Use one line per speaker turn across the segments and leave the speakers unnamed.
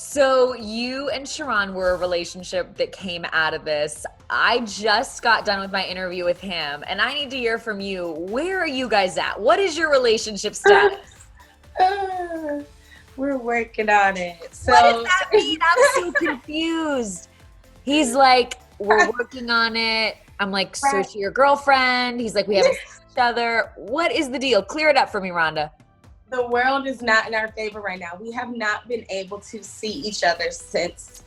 So you and Sharron were a relationship that came out of this. I just got done with my interview with him, and I need to hear from you. Where are you guys at? What is your relationship status?
We're working on it. So
What does that mean? I'm so confused. He's like, we're working on it. I'm like, so is she your girlfriend? He's like, we haven't seen each other. What is the deal? Clear it up for me, Rhonda.
the world is not in our favor right now. We have not been able to see each other since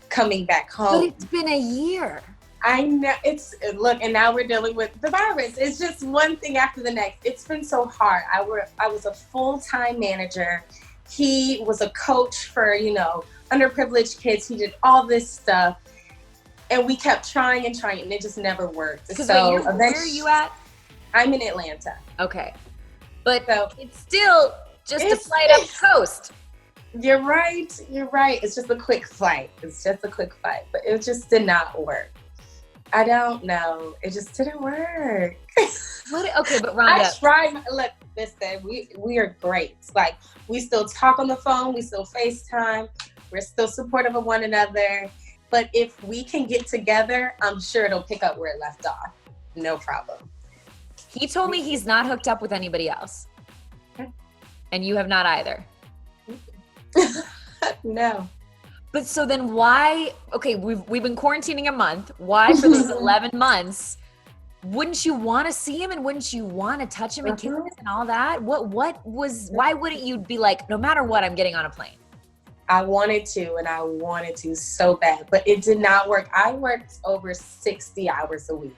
coming back home.
But it's been a year.
I know look, and now we're dealing with the virus. It's just one thing after the next. It's been so hard. I was a full-time manager. He was a coach for, underprivileged kids. He did all this stuff. And we kept trying and trying, and it just never worked.
So where are you at?
I'm in Atlanta.
Okay. But it's still just a flight up the coast.
You're right. It's just a quick flight. But it just did not work. I don't know. It just didn't work.
Okay, but Rhonda.
I tried. Look, listen, we are great. Like, we still talk on the phone. We still FaceTime. We're still supportive of one another. But if we can get together, I'm sure it'll pick up where it left off. No problem.
He told me he's not hooked up with anybody else. And you have not either.
No.
But so then why, okay, we've been quarantining a month. Why for these 11 months, wouldn't you want to see him and wouldn't you want to touch him and kiss him and all that? Why wouldn't you be like, no matter what, I'm getting on a plane?
I wanted to so bad, but it did not work. I worked over 60 hours a week.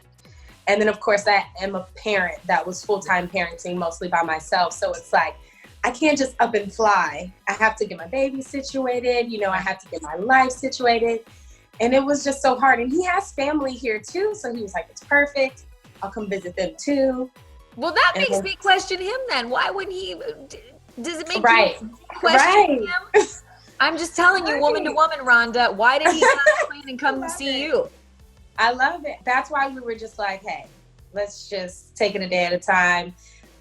And then, of course, I am a parent that was full-time parenting mostly by myself. So it's like, I can't just up and fly. I have to get my baby situated. I have to get my life situated. And it was just so hard. And he has family here too. So he was like, it's perfect. I'll come visit them too.
Well, that makes me question him then. Why wouldn't he? Does it make you question him? I'm just telling you, woman to woman, Rhonda, why did he not plan and come to see you?
I love it. That's why we were just like, hey, let's just take it a day at a time.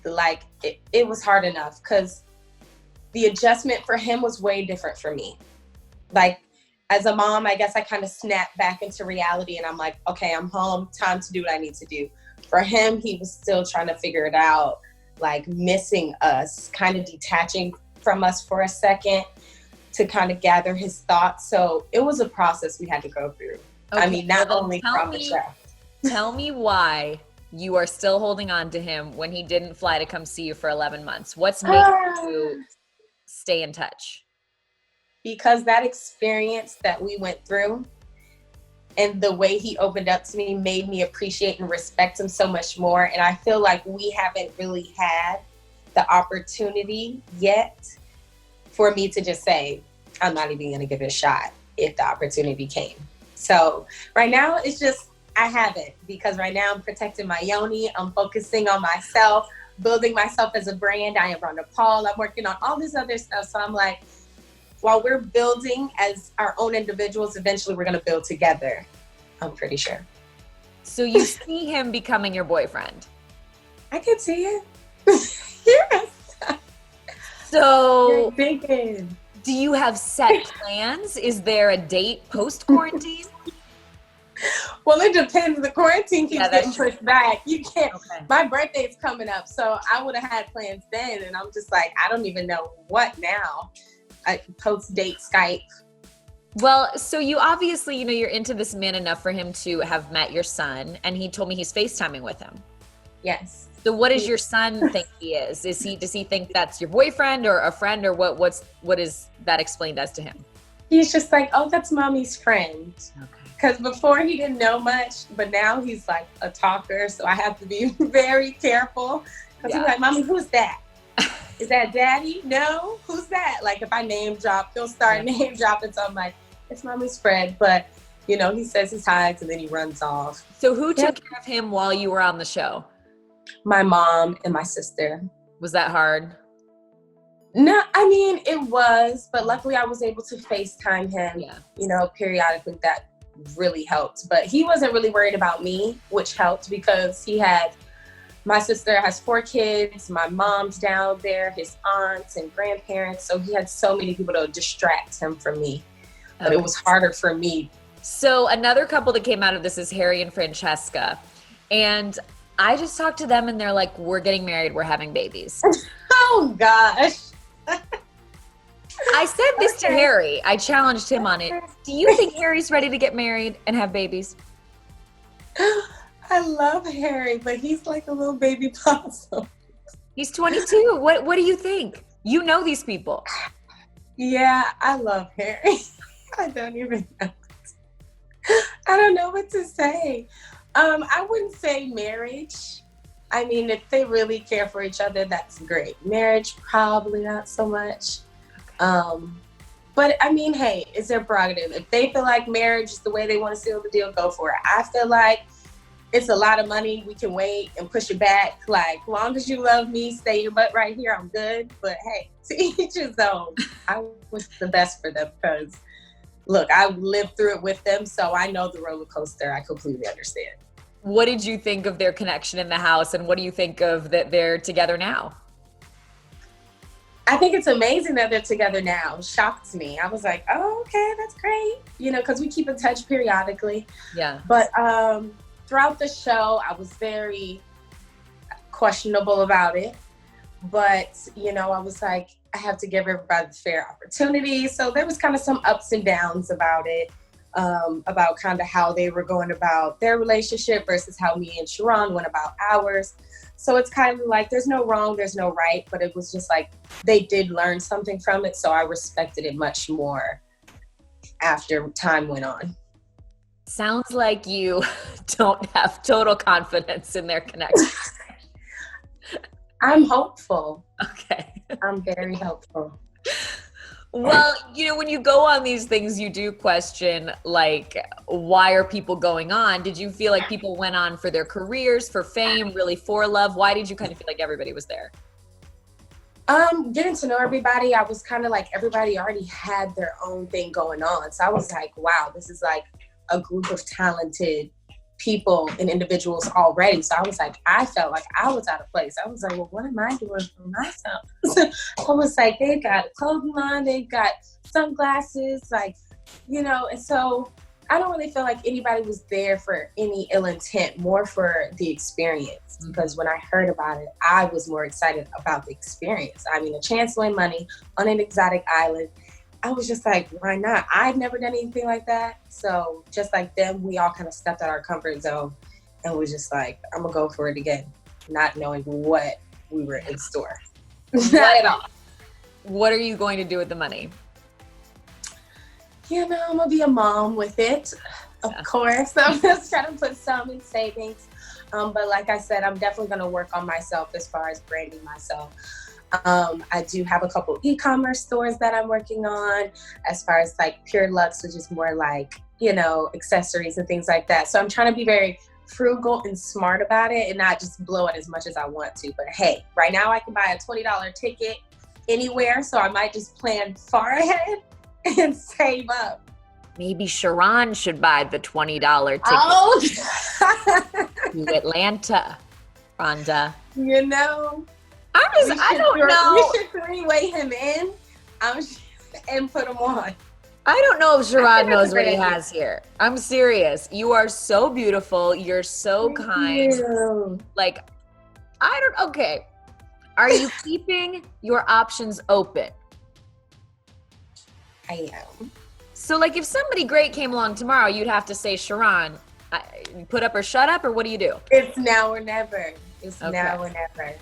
Like, it was hard enough because the adjustment for him was way different for me. Like, as a mom, I guess I kind of snapped back into reality and I'm like, okay, I'm home, time to do what I need to do. For him, he was still trying to figure it out, like missing us, kind of detaching from us for a second to kind of gather his thoughts. So it was a process we had to go through. Okay, I mean, not only from the show.
Tell me why you are still holding on to him when he didn't fly to come see you for 11 months. What's making you stay in touch?
Because that experience that we went through and the way he opened up to me made me appreciate and respect him so much more. And I feel like we haven't really had the opportunity yet for me to just say, I'm not even going to give it a shot if the opportunity came. So right now it's just, I haven't, because right now I'm protecting my yoni. I'm focusing on myself, building myself as a brand. I am Rhonda Paul. I'm working on all this other stuff. So I'm like, while we're building as our own individuals, eventually we're going to build together. I'm pretty sure.
So you see him becoming your boyfriend?
I can see it. Yes.
So
you're thinking.
Do you have set plans? Is there a date post-quarantine?
Well, it depends. The quarantine keeps getting pushed back. You can't.
Okay.
My birthday's coming up, so I would have had plans then, and I'm just like, I don't even know what now. Post-date Skype.
Well, so you obviously, you're into this man enough for him to have met your son, and he told me he's FaceTiming with him.
Yes.
So what does your son think he is? Does he think that's your boyfriend or a friend, or what is that explained as to him?
He's just like, oh, that's mommy's friend.
Okay.
Because before he didn't know much, but now he's like a talker, so I have to be very careful. Because he's like, mommy, who's that? Is that daddy? No, who's that? Like, if I name drop, he'll start name dropping. So I'm like, it's mommy's friend. But, he says his hides and then he runs off.
So who took care of him while you were on the show?
My mom and my sister.
Was that hard?
No, I mean, it was, but luckily I was able to FaceTime him, periodically. That really helped. But he wasn't really worried about me, which helped because he had my sister has 4 kids. My mom's down there, his aunts and grandparents. So he had so many people to distract him from me. But it was harder for me.
So another couple that came out of this is Harry and Francesca. And I just talked to them and they're like, we're getting married. We're having babies.
Oh, gosh.
I said this to Harry. I challenged him on it. Do you think Harry's ready to get married and have babies?
I love Harry, but he's like a little baby possum.
He's 22. What do you think? You know these people.
Yeah, I love Harry. I don't even know. I don't know what to say. I wouldn't say marriage. I mean, if they really care for each other, that's great. Marriage, probably not so much. But I mean, hey, it's their prerogative. If they feel like marriage is the way they want to seal the deal, go for it. I feel like it's a lot of money. We can wait and push it back. Like, long as you love me, stay your butt right here, I'm good. But hey, to each his own. I wish the best for them because, look, I lived through it with them, so I know the roller coaster. I completely understand.
What did you think of their connection in the house, and what do you think of that they're together now?
I think it's amazing that they're together now. It shocked me. I was like, oh, okay, that's great. You know, because we keep in touch periodically. Yeah. But throughout the show, I was very questionable about it. But, you know, I was like, I have to give everybody the fair opportunity. So there was kind of some ups and downs about it, about kind of how they were going about their relationship versus how me and Sharron went about ours. So it's kind of like there's no wrong, there's no right, but it was just like they did learn something from it. So I respected it much more after time went on.
Sounds like you don't have total confidence in their connection.
I'm hopeful.
Okay.
I'm very hopeful.
Well, you know, when you go on these things, you do question, like, why are people going on? Did you feel like people went on for their careers, for fame, really for love? Why did you kind of feel like everybody was there?
Getting to know everybody, I was kind of like everybody already had their own thing going on. So I was like, wow, this is like a group of talented people and individuals already. So I was like, I felt like I was out of place. I was like, well, what am I doing for myself? I was like, they've got clothing on, they've got sunglasses, like, you know, and so I don't really feel like anybody was there for any ill intent, more for the experience. Because when I heard about it, I was more excited about the experience. I mean, a chance to win money on an exotic island. I was just like, why not? I've never done anything like that. So just like them, we all kind of stepped out our comfort zone and was just like, I'm gonna go for it again, not knowing what we were in store. Not at all.
What are you going to do with the money?
You know, I'm gonna be a mom with it, of course. I'm just trying to put some in savings. But like I said, I'm definitely gonna work on myself as far as branding myself. I do have a couple e-commerce stores that I'm working on as far as like Pure Luxe, which is more like, you know, accessories and things like that. So I'm trying to be very frugal and smart about it and not just blow it as much as I want to. But hey, right now I can buy a $20 ticket anywhere. So I might just plan far ahead and save up.
Maybe Sharron should buy the $20 ticket to Atlanta, Rhonda.
You know,
I don't know.
We should three-way him in and put him on.
I don't know if Sharron knows what he has here. I'm serious. You are so beautiful. You're so kind.
You.
Like, okay. Are you keeping your options open?
I am.
So, like, if somebody great came along tomorrow, you'd have to say, Sharron, put up or shut up, or what do you do?
It's now or never. It's now or never.